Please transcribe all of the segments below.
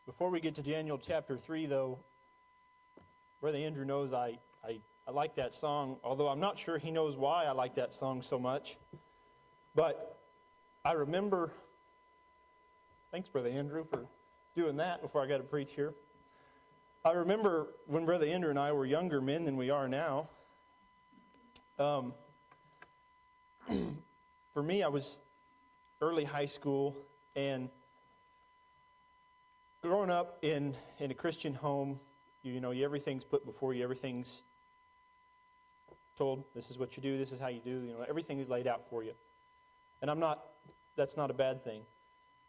Before we get to Daniel chapter 3, though, Brother Andrew knows I like that song, although I'm not sure he knows why I like that song so much. But I remember, thanks Brother Andrew for doing that before I got to preach here. I remember when Brother Andrew and I were younger men than we are now. For me, I was early high school, and growing up in a Christian home, everything's put before you, everything's told, this is what you do, this is how you do, everything is laid out for you. And that's not a bad thing.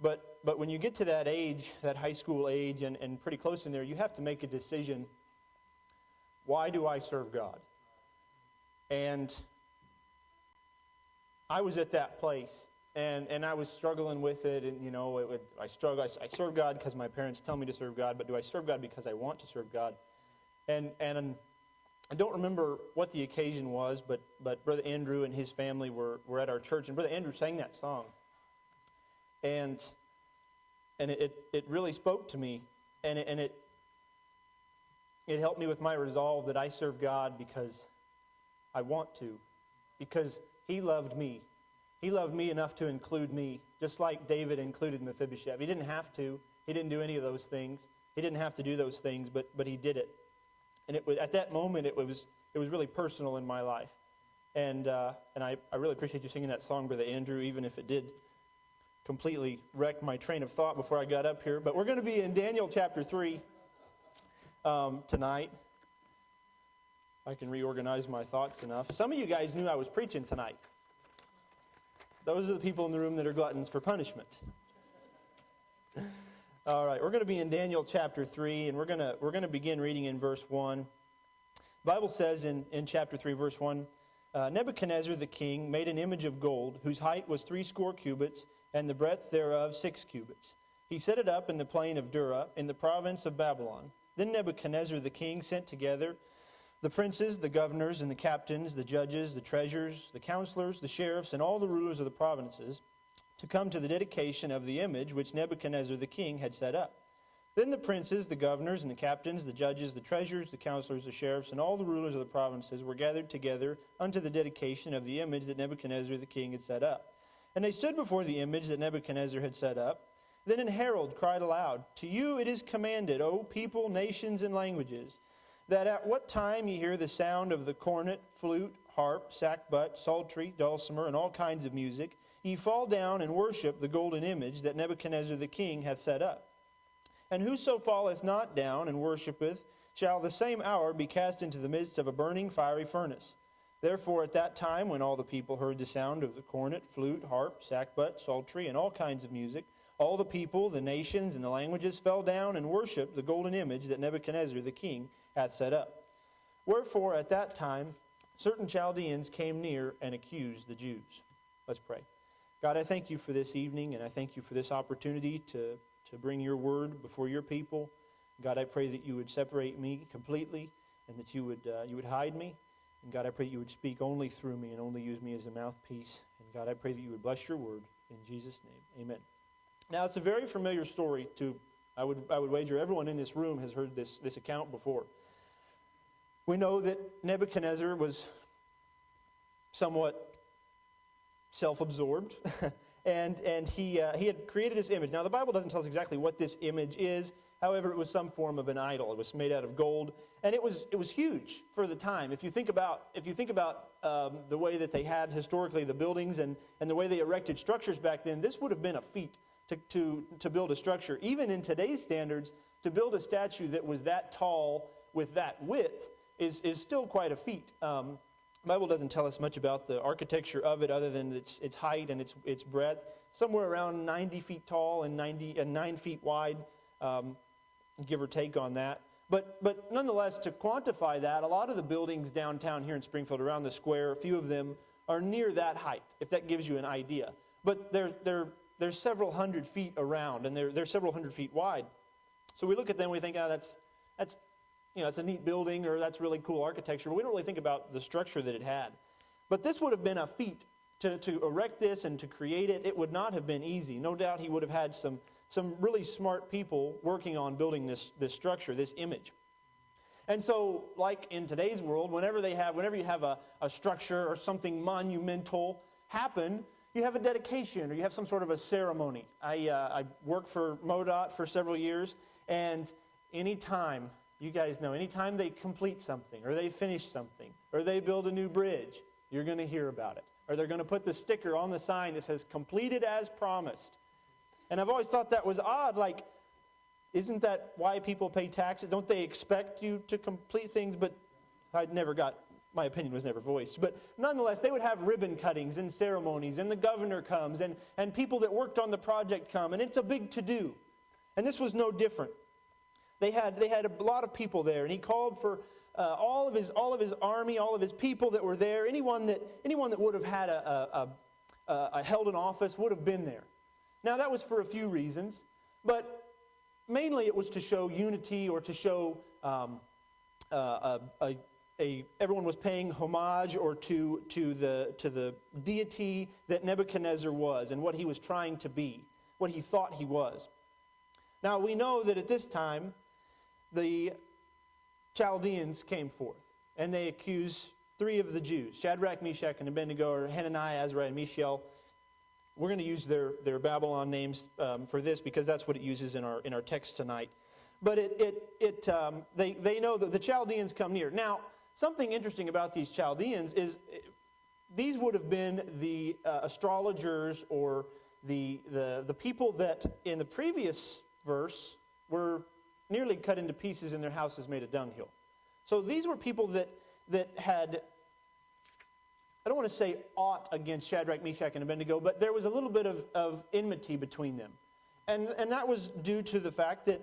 But when you get to that age, that high school age, and pretty close in there, you have to make a decision. Why do I serve God? And I was at that place, and I was struggling with it, and I serve God because my parents tell me to serve God, but do I serve God because I want to serve God? And I don't remember what the occasion was, but Brother Andrew and his family were at our church, and Brother Andrew sang that song. And it really spoke to me, and it helped me with my resolve that I serve God because I want to, because He loved me. He loved me enough to include me, just like David included Mephibosheth. He didn't have to. He didn't do any of those things. He didn't have to do those things, but He did it. And it was at that moment it was really personal in my life. And I really appreciate you singing that song, Brother Andrew, even if it did completely wreck my train of thought before I got up here. But we're going to be in Daniel chapter 3 tonight. I can reorganize my thoughts enough. Some of you guys knew I was preaching tonight. Those are the people in the room that are gluttons for punishment. All right, we're going to be in Daniel chapter 3, and we're going to begin reading in verse 1. The Bible says in chapter 3, verse 1, Nebuchadnezzar the king made an image of gold, whose height was 80 cubits, and the breadth thereof 6 cubits. He set it up in the plain of Dura, in the province of Babylon. Then Nebuchadnezzar the king sent together the princes, the governors, and the captains, the judges, the treasurers, the counselors, the sheriffs, and all the rulers of the provinces, to come to the dedication of the image which Nebuchadnezzar the king had set up. Then the princes, the governors, and the captains, the judges, the treasurers, the counselors, the sheriffs, and all the rulers of the provinces were gathered together unto the dedication of the image that Nebuchadnezzar the king had set up. And they stood before the image that Nebuchadnezzar had set up. Then an herald cried aloud, To you it is commanded, O people, nations, and languages, that at what time ye hear the sound of the cornet, flute, harp, sackbut, psaltery, dulcimer, and all kinds of music, ye fall down and worship the golden image that Nebuchadnezzar the king hath set up. And whoso falleth not down and worshipeth shall the same hour be cast into the midst of a burning fiery furnace. Therefore at that time, when all the people heard the sound of the cornet, flute, harp, sackbut, psaltery, and all kinds of music, all the people, the nations, and the languages fell down and worshipped the golden image that Nebuchadnezzar the king hath set up. Wherefore at that time certain Chaldeans came near and accused the Jews. Let's pray. God, I thank you for this evening, and I thank you for this opportunity to bring your word before your people. God, I pray that you would separate me completely, and that you would hide me. And God, I pray that you would speak only through me and only use me as a mouthpiece. And God, I pray that you would bless your word in Jesus' name. Amen. Now, it's a very familiar story I would wager everyone in this room has heard this account before. We know that Nebuchadnezzar was somewhat self-absorbed, and he had created this image. Now, the Bible doesn't tell us exactly what this image is. However, it was some form of an idol. It was made out of gold, and it was huge for the time. If you think about the way that they had historically the buildings and the way they erected structures back then, this would have been a feat to build a structure. Even in today's standards, to build a statue that was that tall with that width is still quite a feat. The Bible doesn't tell us much about the architecture of it other than its height and its breadth. Somewhere around 90 feet tall and 9 feet wide, give or take on that. But nonetheless, to quantify that, a lot of the buildings downtown here in Springfield around the square, a few of them are near that height, if that gives you an idea. But they're several hundred feet around, and they're several hundred feet wide. So we look at them and we think, that's it's a neat building, or that's really cool architecture, but we don't really think about the structure that it had. But this would have been a feat to erect this and to create it. It would not have been easy. No doubt he would have had some some really smart people working on building this structure, this image. And so, like in today's world, whenever you have a structure or something monumental happen, you have a dedication or you have some sort of a ceremony. I worked for MoDOT for several years, and anytime they complete something or they finish something or they build a new bridge, you're going to hear about it. Or they're going to put the sticker on the sign that says, completed as promised. And I've always thought that was odd, like, isn't that why people pay taxes? Don't they expect you to complete things? But my opinion was never voiced. But nonetheless, they would have ribbon cuttings and ceremonies, and the governor comes, and people that worked on the project come, and it's a big to-do. And this was no different. They had a lot of people there, and he called for all of his army, all of his people that were there. Anyone that would have had held an office would have been there. Now that was for a few reasons, but mainly it was to show unity or to show everyone was paying homage or to the deity that Nebuchadnezzar was and what he was trying to be, what he thought he was. Now we know that at this time the Chaldeans came forth and they accused 3 of the Jews, Shadrach, Meshach, and Abednego, or Hananiah, Azariah, and Mishael. We're going to use their Babylon names for this because that's what it uses in our text tonight. But they know that the Chaldeans come near. Now, something interesting about these Chaldeans is these would have been the astrologers or the people that in the previous verse were nearly cut into pieces and their houses made a dunghill. So these were people that had, I don't want to say aught against Shadrach, Meshach, and Abednego, but there was a little bit of enmity between them. And that was due to the fact that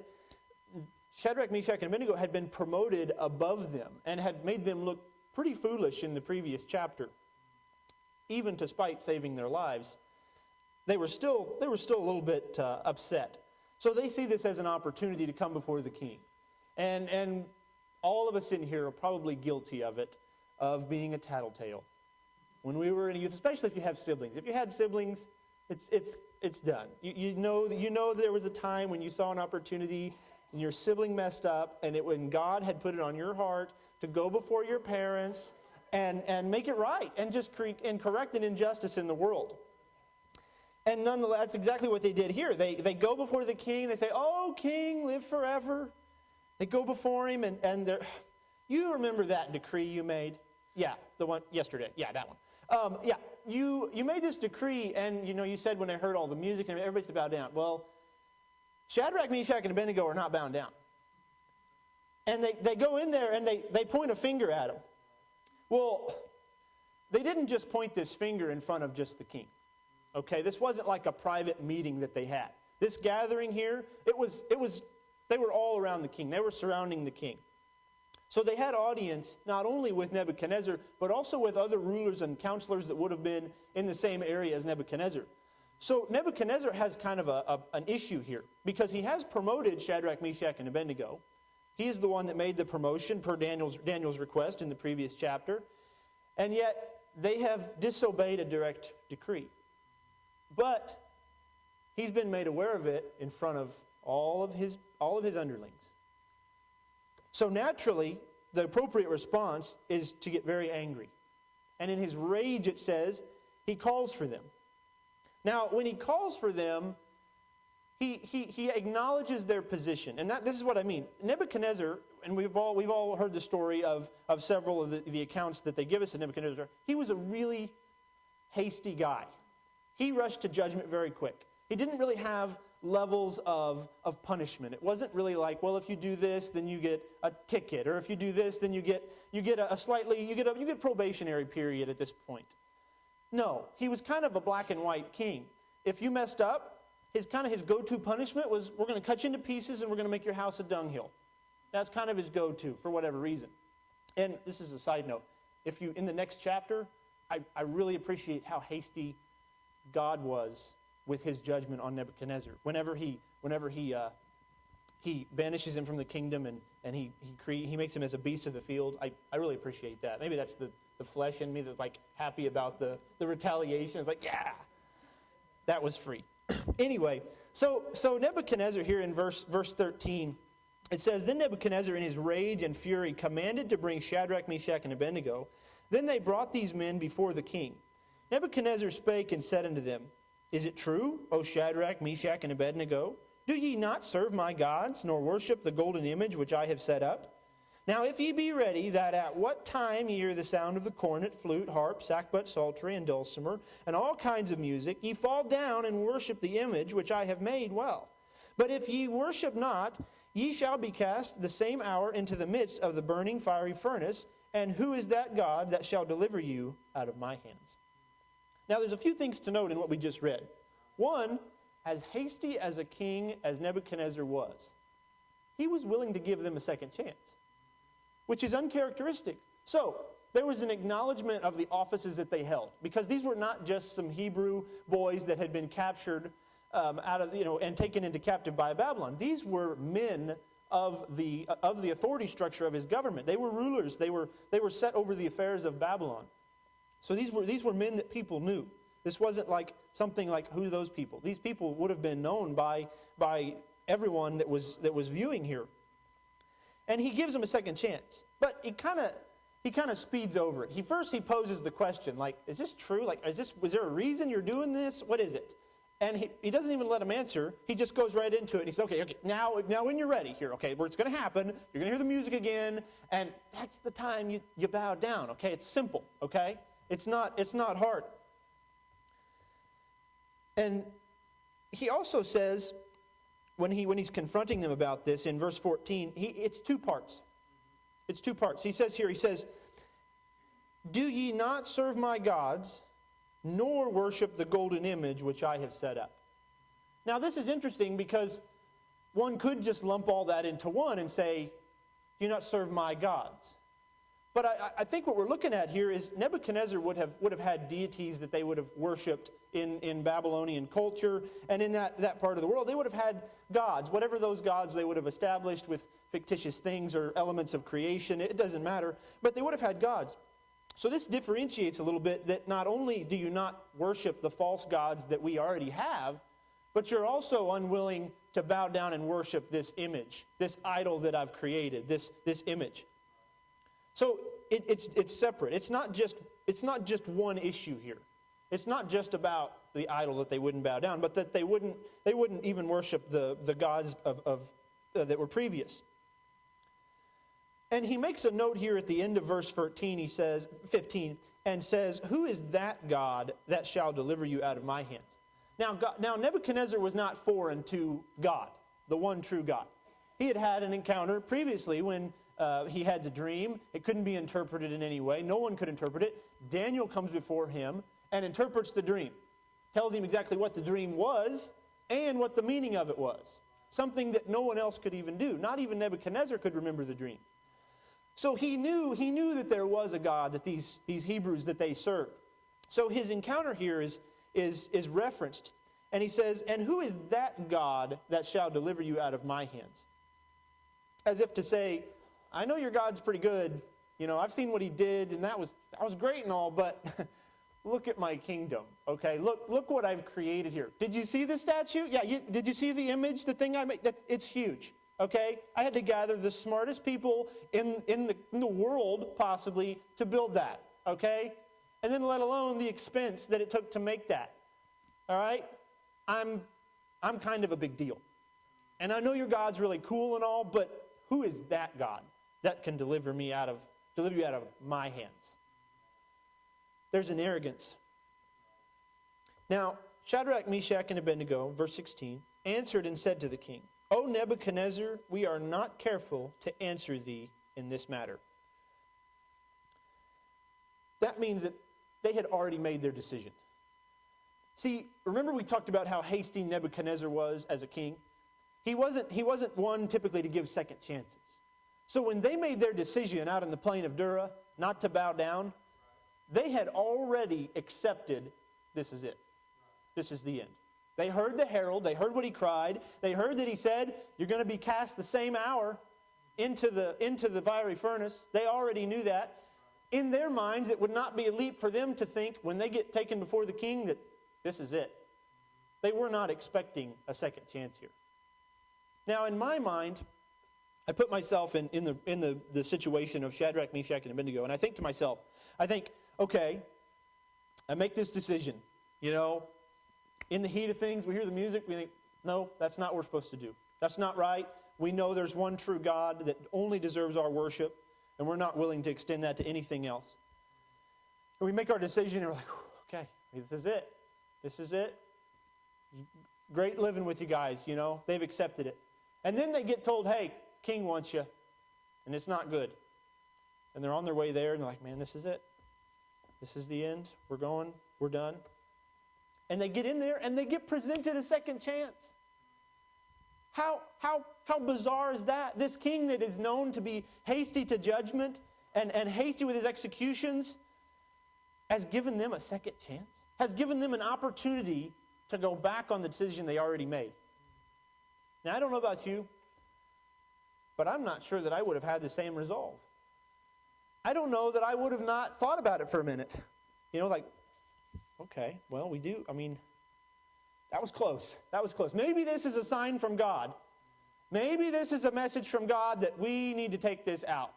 Shadrach, Meshach, and Abednego had been promoted above them and had made them look pretty foolish in the previous chapter. Even despite saving their lives, they were still a little bit upset. So they see this as an opportunity to come before the king. And all of us in here are probably guilty of it, of being a tattletale. When we were in youth, especially if you have siblings. If you had siblings, it's done. You know there was a time when you saw an opportunity and your sibling messed up, and when God had put it on your heart to go before your parents and make it right and just correct an injustice in the world. And nonetheless, that's exactly what they did here. They go before the king. They say, "Oh, king, live forever." They go before him, and they're, you remember that decree you made? Yeah, the one yesterday. Yeah, that one. Yeah, you made this decree, and you said when they heard all the music and everybody's to bow down. Well, Shadrach, Meshach, and Abednego are not bound down. And they go in there and they point a finger at him. Well, they didn't just point this finger in front of just the king. Okay, this wasn't like a private meeting that they had. This gathering here, they were all around the king. They were surrounding the king. So they had audience not only with Nebuchadnezzar, but also with other rulers and counselors that would have been in the same area as Nebuchadnezzar. So Nebuchadnezzar has kind of an issue here because he has promoted Shadrach, Meshach, and Abednego. He is the one that made the promotion per Daniel's request in the previous chapter. And yet they have disobeyed a direct decree. But he's been made aware of it in front of all of his underlings. So naturally, the appropriate response is to get very angry. And in his rage, it says, he calls for them. Now, when he calls for them, he acknowledges their position. And this is what I mean. Nebuchadnezzar, and we've all heard the story of several of the accounts that they give us of Nebuchadnezzar. He was a really hasty guy. He rushed to judgment very quick. He didn't really have levels of punishment. It wasn't really like, well, if you do this, then you get a ticket, or if you do this, then you get a probationary period at this point. No, he was kind of a black and white king. If you messed up, his go-to punishment was, we're going to cut you into pieces and we're going to make your house a dunghill. That's kind of his go-to for whatever reason. And this is a side note. In the next chapter, I really appreciate how hasty God was with his judgment on Nebuchadnezzar. Whenever he banishes him from the kingdom and he makes him as a beast of the field, I really appreciate that. Maybe that's the flesh in me that's like happy about the retaliation. It's like, yeah, that was free. Anyway, so Nebuchadnezzar here in verse 13, it says, Then Nebuchadnezzar in his rage and fury commanded to bring Shadrach, Meshach, and Abednego. Then they brought these men before the king. Nebuchadnezzar spake and said unto them, Is it true, O Shadrach, Meshach, and Abednego? Do ye not serve my gods, nor worship the golden image which I have set up? Now if ye be ready, that at what time ye hear the sound of the cornet, flute, harp, sackbut, psaltery, and dulcimer, and all kinds of music, ye fall down and worship the image which I have made well. But if ye worship not, ye shall be cast the same hour into the midst of the burning fiery furnace. And who is that God that shall deliver you out of my hands? Now there's a few things to note in what we just read. One, as hasty as a king as Nebuchadnezzar was, he was willing to give them a second chance, which is uncharacteristic. So, there was an acknowledgement of the offices that they held, because these were not just some Hebrew boys that had been captured and taken into captive by Babylon. These were men of the authority structure of his government. They were rulers. They were set over the affairs of Babylon. So these were men that people knew. This wasn't like something like, who are those people? These people would have been known by everyone that was viewing here. And he gives them a second chance. But he kind of speeds over it. First he poses the question, like, is this true? Like, was there a reason you're doing this? What is it? And he doesn't even let him answer. He just goes right into it. And he says, okay, now when you're ready here, okay, where it's going to happen, you're going to hear the music again, and that's the time you bow down, okay? It's simple, okay? It's not hard. And he also says, when he's confronting them about this in verse 14, it's two parts. It's two parts. He says, Do ye not serve my gods, nor worship the golden image which I have set up? Now this is interesting because one could just lump all that into one and say, do not serve my gods. But I think what we're looking at here is Nebuchadnezzar would have had deities that they would have worshipped in Babylonian culture, and in that part of the world they would have had gods, whatever those gods they would have established with fictitious things or elements of creation. It doesn't matter, but they would have had gods. So this differentiates a little bit that not only do you not worship the false gods that we already have, but you're also unwilling to bow down and worship this image, this idol that I've created, this image. So it's separate. It's not just one issue here. It's not just about the idol that they wouldn't bow down, but that they wouldn't even worship the gods that were previous. And he makes a note here at the end of verse 15, and says, Who is that God that shall deliver you out of my hands? Now Nebuchadnezzar was not foreign to God, the one true God. He had an encounter previously when he had the dream. It couldn't be interpreted in any way. No one could interpret it. Daniel comes before him and interprets the dream. Tells him exactly what the dream was and what the meaning of it was. Something that no one else could even do. Not even Nebuchadnezzar could remember the dream. So he knew that there was a God that these Hebrews that they served. So his encounter here is referenced. And he says, And who is that God that shall deliver you out of my hands? As if to say, I know your God's pretty good. You know, I've seen what he did, and that was great and all, but look at my kingdom, okay? Look what I've created here. Did you see the statue? Yeah, did you see the image, the thing I made? It's huge, okay? I had to gather the smartest people in the world, possibly, to build that, okay? And then let alone the expense that it took to make that, all right? I'm kind of a big deal. And I know your God's really cool and all, but who is that God that can deliver you out of my hands? There's an arrogance. Now, Shadrach, Meshach, and Abednego, verse 16, answered and said to the king, O Nebuchadnezzar, we are not careful to answer thee in this matter. That means that they had already made their decision. See, remember we talked about how hasty Nebuchadnezzar was as a king? He wasn't one typically to give second chances. So when they made their decision out in the plain of Dura not to bow down, they had already accepted this is it. This is the end. They heard the herald. They heard what he cried. They heard that he said, you're going to be cast the same hour into the fiery furnace. They already knew that. In their minds, it would not be a leap for them to think when they get taken before the king that this is it. They were not expecting a second chance here. Now, in my mind, I put myself in the situation of Shadrach, Meshach, and Abednego, and I think to myself, okay, I make this decision. In the heat of things, we hear the music, we think, no, that's not what we're supposed to do. That's not right. We know there's one true God that only deserves our worship, and we're not willing to extend that to anything else. And we make our decision, and we're like, okay, this is it. This is it. Great living with you guys, They've accepted it. And then they get told, hey, king wants you, and it's not good. And they're on their way there, and they're like, man, this is it. This is the end. We're going. We're done. And they get in there, and they get presented a second chance. How bizarre is that? This king that is known to be hasty to judgment and hasty with his executions has given them a second chance, has given them an opportunity to go back on the decision they already made. Now, I don't know about you, but I'm not sure that I would have had the same resolve. I don't know that I would have not thought about it for a minute. Okay, well, we do. That was close. That was close. Maybe this is a sign from God. Maybe this is a message from God that we need to take this out.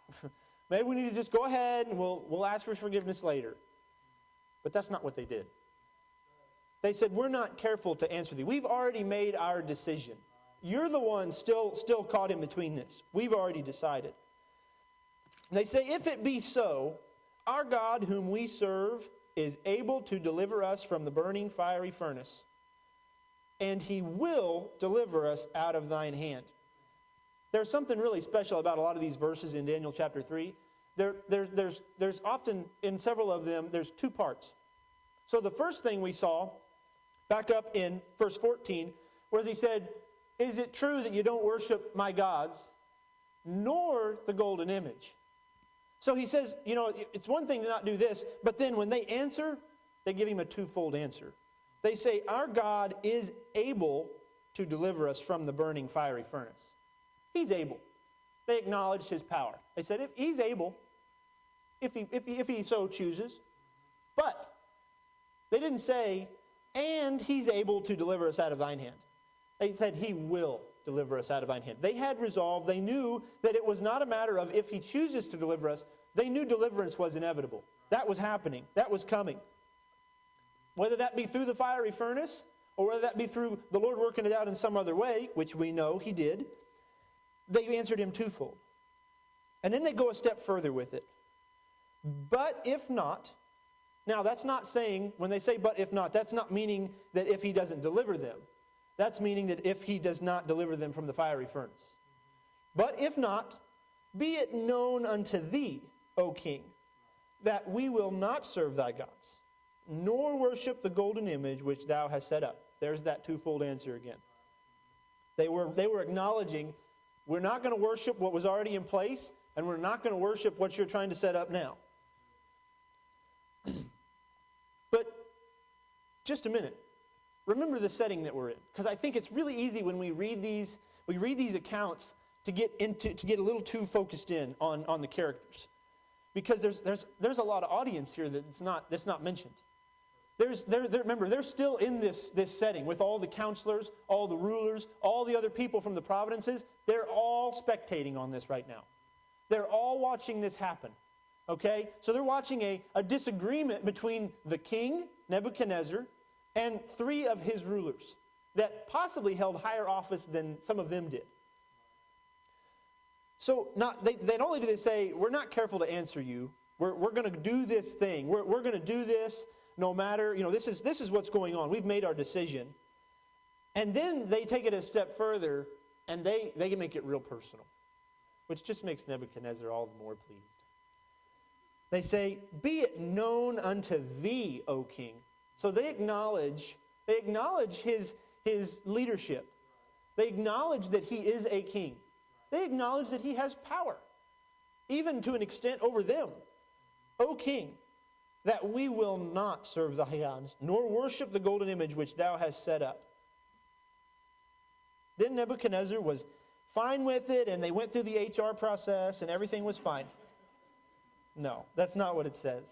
Maybe we need to just go ahead and we'll ask for forgiveness later. But that's not what they did. They said, we're not careful to answer thee. We've already made our decision. You're the one still caught in between this. We've already decided. And they say, if it be so, our God whom we serve is able to deliver us from the burning fiery furnace, and he will deliver us out of thine hand. There's something really special about a lot of these verses in Daniel chapter 3. There's often, in several of them, there's two parts. So the first thing we saw, back up in verse 14, was he said, is it true that you don't worship my gods, nor the golden image? So he says, it's one thing to not do this, but then when they answer, they give him a twofold answer. They say, our God is able to deliver us from the burning fiery furnace. He's able. They acknowledged his power. They said, if he's able, if he so chooses. But they didn't say, and he's able to deliver us out of thine hand. They said, he will deliver us out of thine hand. They had resolve. They knew that it was not a matter of if he chooses to deliver us. They knew deliverance was inevitable. That was happening. That was coming. Whether that be through the fiery furnace, or whether that be through the Lord working it out in some other way, which we know he did, they answered him twofold. And then they go a step further with it. But if not, now that's not saying, when they say but if not, that's not meaning that if he doesn't deliver them. That's meaning that if he does not deliver them from the fiery furnace. But if not, be it known unto thee, O king, that we will not serve thy gods, nor worship the golden image which thou hast set up. There's that twofold answer again. They were acknowledging, we're not going to worship what was already in place, and we're not going to worship what you're trying to set up now. But just a minute. Remember the setting that we're in, because I think it's really easy when we read these accounts to get a little too focused in on the characters, because there's a lot of audience here that's not mentioned. Remember, they're still in this setting with all the counselors, all the rulers, all the other people from the provinces. They're all spectating on this right now. They're all watching this happen. Okay, so they're watching a disagreement between the king Nebuchadnezzar and three of his rulers that possibly held higher office than some of them did. So not only do they say, we're not careful to answer you, we're going to do this thing, we're going to do this no matter, this is what's going on, we've made our decision. And then they take it a step further, and they can make it real personal, which just makes Nebuchadnezzar all the more pleased. They say, be it known unto thee, O king. So they acknowledge his leadership. They acknowledge that he is a king. They acknowledge that he has power, even to an extent over them. O king, that we will not serve thy gods, nor worship the golden image which thou hast set up. Then Nebuchadnezzar was fine with it, and they went through the HR process, and everything was fine. No, that's not what it says.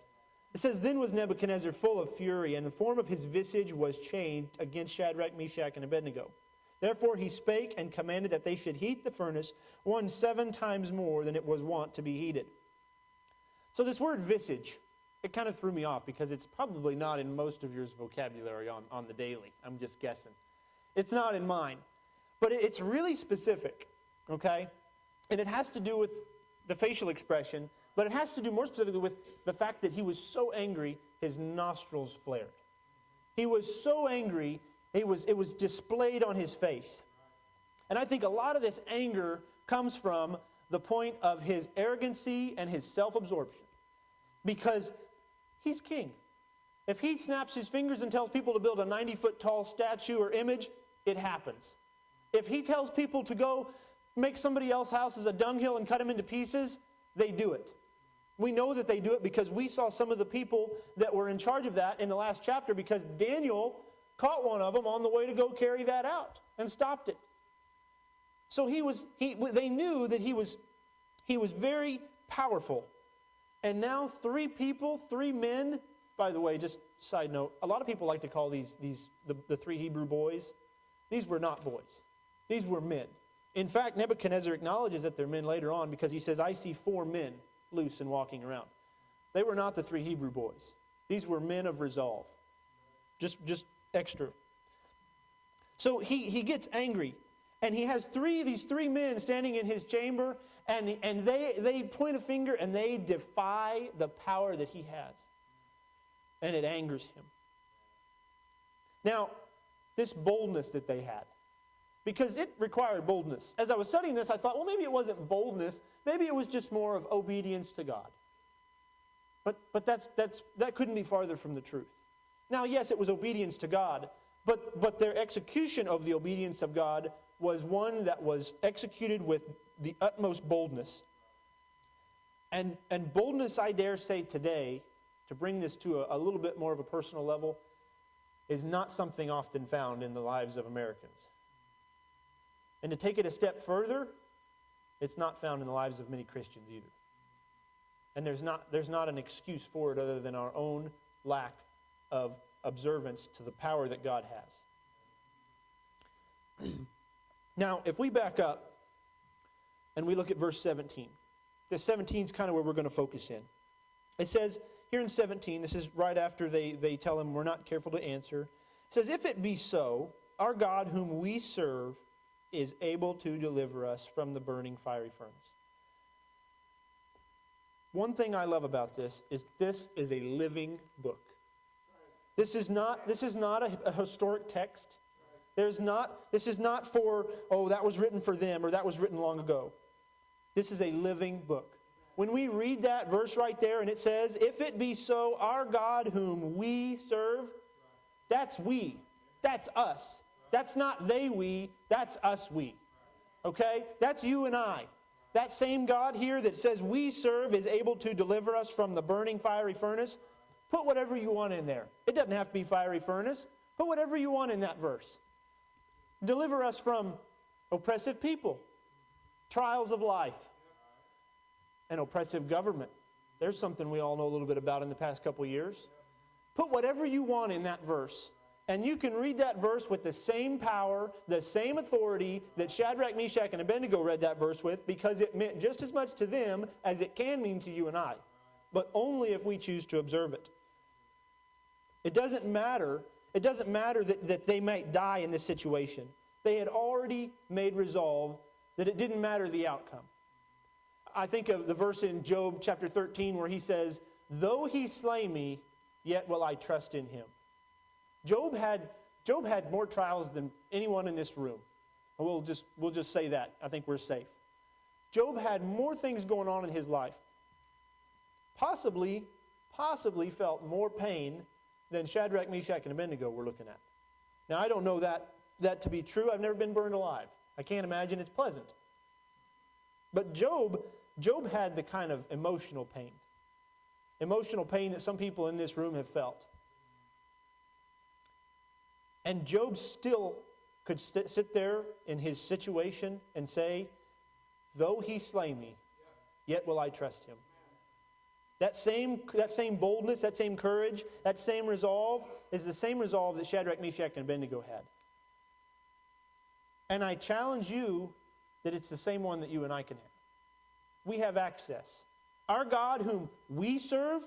It says, "Then was Nebuchadnezzar full of fury, and the form of his visage was changed against Shadrach, Meshach, and Abednego. Therefore he spake and commanded that they should heat the furnace 7 times more than it was wont to be heated." So this word visage, it kind of threw me off because it's probably not in most of your vocabulary on the daily. I'm just guessing. It's not in mine. But it's really specific, okay? And it has to do with the facial expression, but it has to do more specifically with the fact that he was so angry, his nostrils flared. He was so angry, it was displayed on his face. And I think a lot of this anger comes from the point of his arrogancy and his self-absorption. Because he's king. If he snaps his fingers and tells people to build a 90-foot tall statue or image, it happens. If he tells people to go make somebody else's house as a dunghill and cut them into pieces, they do it. We know that they do it because we saw some of the people that were in charge of that in the last chapter, because Daniel caught one of them on the way to go carry that out and stopped it. So they knew that he was very powerful. And now 3 people, 3 men, by the way, just side note, a lot of people like to call the 3 Hebrew boys. These were not boys. These were men. In fact, Nebuchadnezzar acknowledges that they're men later on because he says, "I see 4 men loose and walking around." They were not the 3 Hebrew boys. These were men of resolve. Just extra. So he gets angry. And he has these 3 men standing in his chamber, and they point a finger and they defy the power that he has. And it angers him. Now, this boldness that they had, because it required boldness. As I was studying this, I thought, well, maybe it wasn't boldness. Maybe it was just more of obedience to God. But that couldn't be farther from the truth. Now, yes, it was obedience to God, but their execution of the obedience of God was one that was executed with the utmost boldness. And boldness, I dare say today, to bring this to a little bit more of a personal level, is not something often found in the lives of Americans. And to take it a step further, it's not found in the lives of many Christians either. And there's not an excuse for it other than our own lack of observance to the power that God has. Now, if we back up and we look at verse 17, this 17 is kind of where we're going to focus in. It says here in 17, this is right after they tell him we're not careful to answer. It says, "If it be so, our God whom we serve is able to deliver us from the burning fiery furnace." One thing I love about this is a living book. This is not a historic text. This is not for, that was written for them or that was written long ago. This is a living book. When we read that verse right there and it says, "If it be so, our God whom we serve," that's we. That's us. That's not they, we. That's us, we. Okay? That's you and I. That same God here that says we serve is able to deliver us from the burning fiery furnace. Put whatever you want in there. It doesn't have to be fiery furnace. Put whatever you want in that verse. Deliver us from oppressive people, trials of life, and oppressive government. There's something we all know a little bit about in the past couple years. Put whatever you want in that verse. And you can read that verse with the same power, the same authority that Shadrach, Meshach, and Abednego read that verse with, because it meant just as much to them as it can mean to you and I. But only if we choose to observe it. It doesn't matter that they might die in this situation. They had already made resolve that it didn't matter the outcome. I think of the verse in Job chapter 13 where he says, "Though he slay me, yet will I trust in him." Job had more trials than anyone in this room. We'll just say that. I think we're safe. Job had more things going on in his life. Possibly felt more pain than Shadrach, Meshach, and Abednego were looking at. Now, I don't know that to be true. I've never been burned alive. I can't imagine it's pleasant. But Job had the kind of emotional pain that some people in this room have felt. And Job still could sit there in his situation and say, "Though he slay me, yet will I trust him." That same boldness, that same courage, that same resolve is the same resolve that Shadrach, Meshach, and Abednego had. And I challenge you that it's the same one that you and I can have. We have access. Our God whom we serve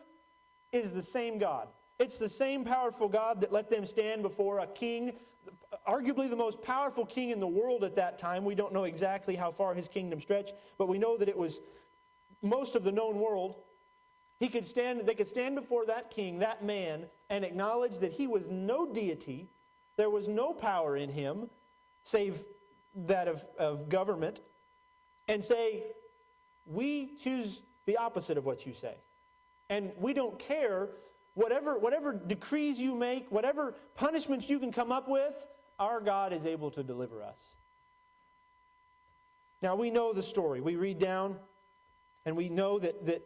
is the same God. It's the same powerful God that let them stand before a king, arguably the most powerful king in the world at that time. We don't know exactly how far his kingdom stretched, but we know that it was most of the known world. They could stand before that king, that man, and acknowledge that he was no deity. There was no power in him, save that of government, and say, we choose the opposite of what you say. And we don't care, whatever decrees you make, whatever punishments you can come up with, our God is able to deliver us. Now we know the story. We read down, and we know that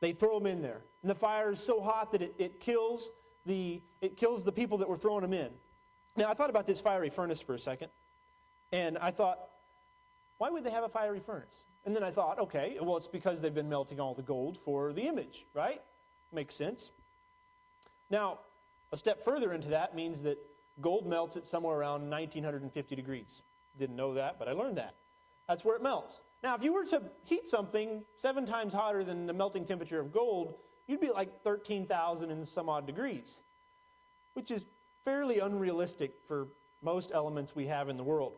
they throw them in there. And the fire is so hot that it kills the people that were throwing them in. Now I thought about this fiery furnace for a second. And I thought, why would they have a fiery furnace? And then I thought, okay, well, it's because they've been melting all the gold for the image, right? Makes sense. Now, a step further into that means that gold melts at somewhere around 1950 degrees. Didn't know that, but I learned that. That's where it melts. Now, if you were to heat something 7 times hotter than the melting temperature of gold, you'd be like 13,000 and some odd degrees, which is fairly unrealistic for most elements we have in the world.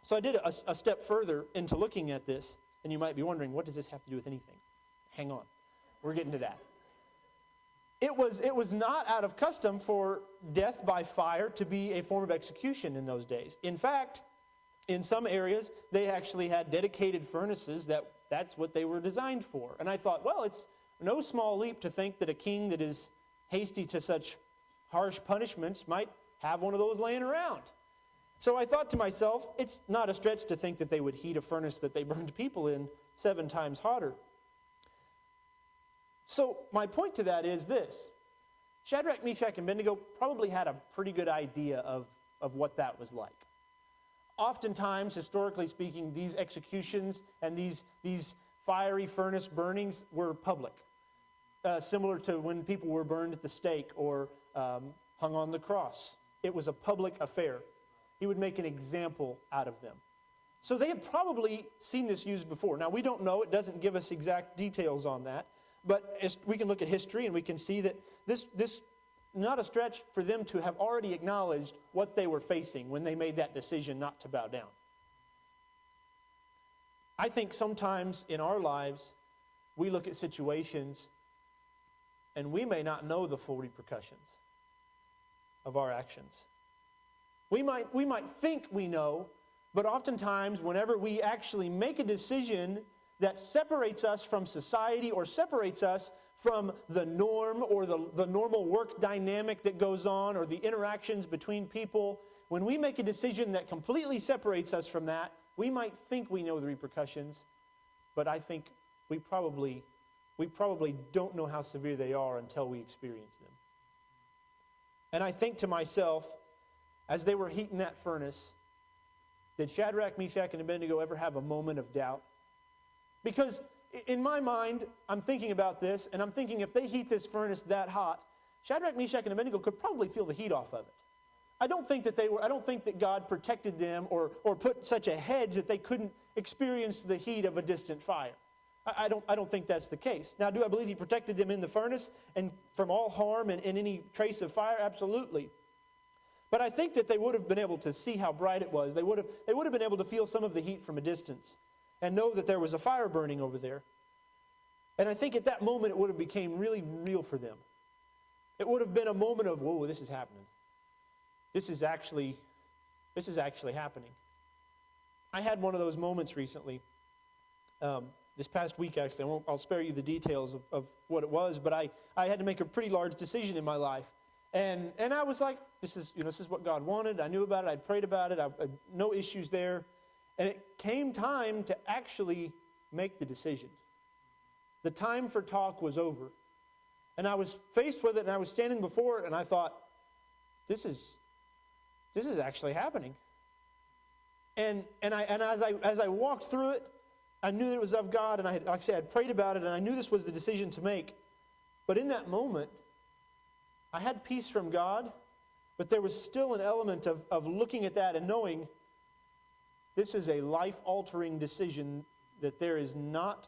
So I did a step further into looking at this, and you might be wondering, what does this have to do with anything? Hang on. We're getting to that. It was not out of custom for death by fire to be a form of execution in those days. In fact, in some areas, they actually had dedicated furnaces that's what they were designed for. And I thought, well, it's no small leap to think that a king that is hasty to such harsh punishments might have one of those laying around. So I thought to myself, it's not a stretch to think that they would heat a furnace that they burned people in 7 times hotter. So my point to that is this. Shadrach, Meshach, and Abednego probably had a pretty good idea of what that was like. Oftentimes, historically speaking, these executions and these fiery furnace burnings were public. Similar to when people were burned at the stake or hung on the cross. It was a public affair. He would make an example out of them. So they had probably seen this used before. Now, we don't know. It doesn't give us exact details on that. But we can look at history and we can see that this not a stretch for them to have already acknowledged what they were facing when they made that decision not to bow down. I think sometimes in our lives, we look at situations and we may not know the full repercussions of our actions. We might think we know, but oftentimes whenever we actually make a decision that separates us from society or separates us from the norm or the normal work dynamic that goes on or the interactions between people, when we make a decision that completely separates us from that, we might think we know the repercussions, but I think we probably don't know how severe they are until we experience them. And I think to myself, as they were heating that furnace, did Shadrach, Meshach, and Abednego ever have a moment of doubt? Because in my mind, I'm thinking about this, and I'm thinking if they heat this furnace that hot, Shadrach, Meshach, and Abednego could probably feel the heat off of it. I don't think that God protected them or put such a hedge that they couldn't experience the heat of a distant fire. I don't think that's the case. Now, do I believe he protected them in the furnace and from all harm and any trace of fire? Absolutely. But I think that they would have been able to see how bright it was. They would have been able to feel some of the heat from a distance and know that there was a fire burning over there. And I think at that moment it would have become really real for them. It would have been a moment of, whoa, this is happening. This is actually happening. I had one of those moments recently. This past week, actually. I'll spare you the details of what it was, but I had to make a pretty large decision in my life. And I was like, this is what God wanted. I knew about it. I'd prayed about it. No issues there. And it came time to actually make the decision. The time for talk was over. And I was faced with it, and I was standing before it, and I thought, this is actually happening. And as I walked through it, I knew that it was of God, and I had, like I said, I had prayed about it, and I knew this was the decision to make. But in that moment, I had peace from God, but there was still an element of looking at that and knowing this is a life-altering decision that there is not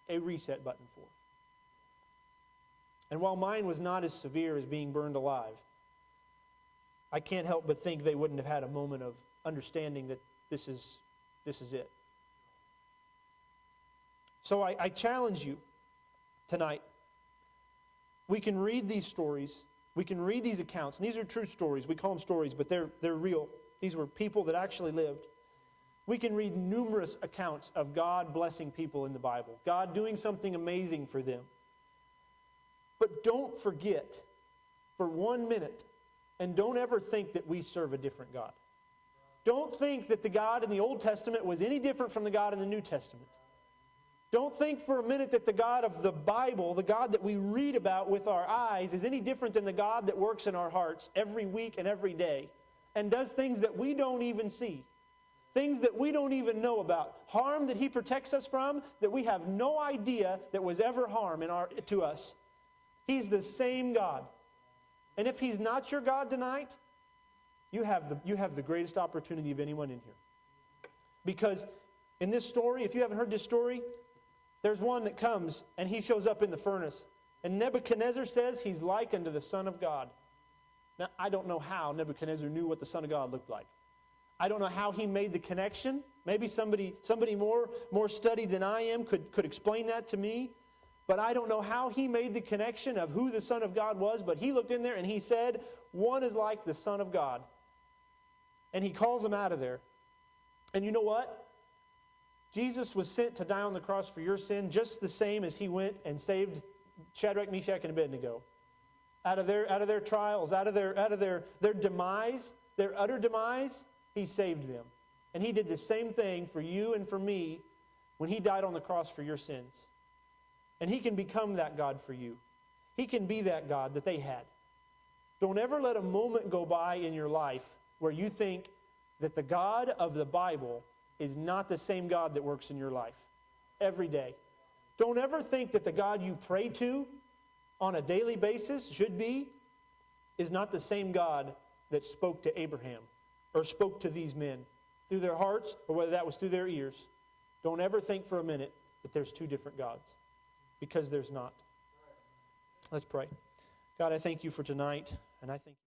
a reset button for. And while mine was not as severe as being burned alive, I can't help but think they wouldn't have had a moment of understanding that this is it. So I challenge you tonight. We can read these stories. We can read these accounts. And these are true stories. We call them stories, but they're real. These were people that actually lived. We can read numerous accounts of God blessing people in the Bible. God doing something amazing for them. But don't forget for 1 minute, and don't ever think that we serve a different God. Don't think that the God in the Old Testament was any different from the God in the New Testament. Don't think for a minute that the God of the Bible, the God that we read about with our eyes, is any different than the God that works in our hearts every week and every day and does things that we don't even see, things that we don't even know about, harm that He protects us from that we have no idea that was ever harm to us. He's the same God. And if He's not your God tonight, you have the greatest opportunity of anyone in here. Because in this story, if you haven't heard this story, there's one that comes and he shows up in the furnace. And Nebuchadnezzar says he's like unto the Son of God. Now, I don't know how Nebuchadnezzar knew what the Son of God looked like. I don't know how he made the connection. Maybe somebody more studied than I am could explain that to me. But I don't know how he made the connection of who the Son of God was. But he looked in there and he said, one is like the Son of God. And he calls him out of there. And you know what? Jesus was sent to die on the cross for your sin just the same as He went and saved Shadrach, Meshach, and Abednego. Out of their trials, out of their demise, their utter demise, He saved them. And He did the same thing for you and for me when He died on the cross for your sins. And He can become that God for you. He can be that God that they had. Don't ever let a moment go by in your life where you think that the God of the Bible is not the same God that works in your life every day. Don't ever think that the God you pray to on a daily basis is not the same God that spoke to Abraham or spoke to these men through their hearts or whether that was through their ears. Don't ever think for a minute that there's two different gods, because there's not. Let's pray. God, I thank You for tonight, and I thank You.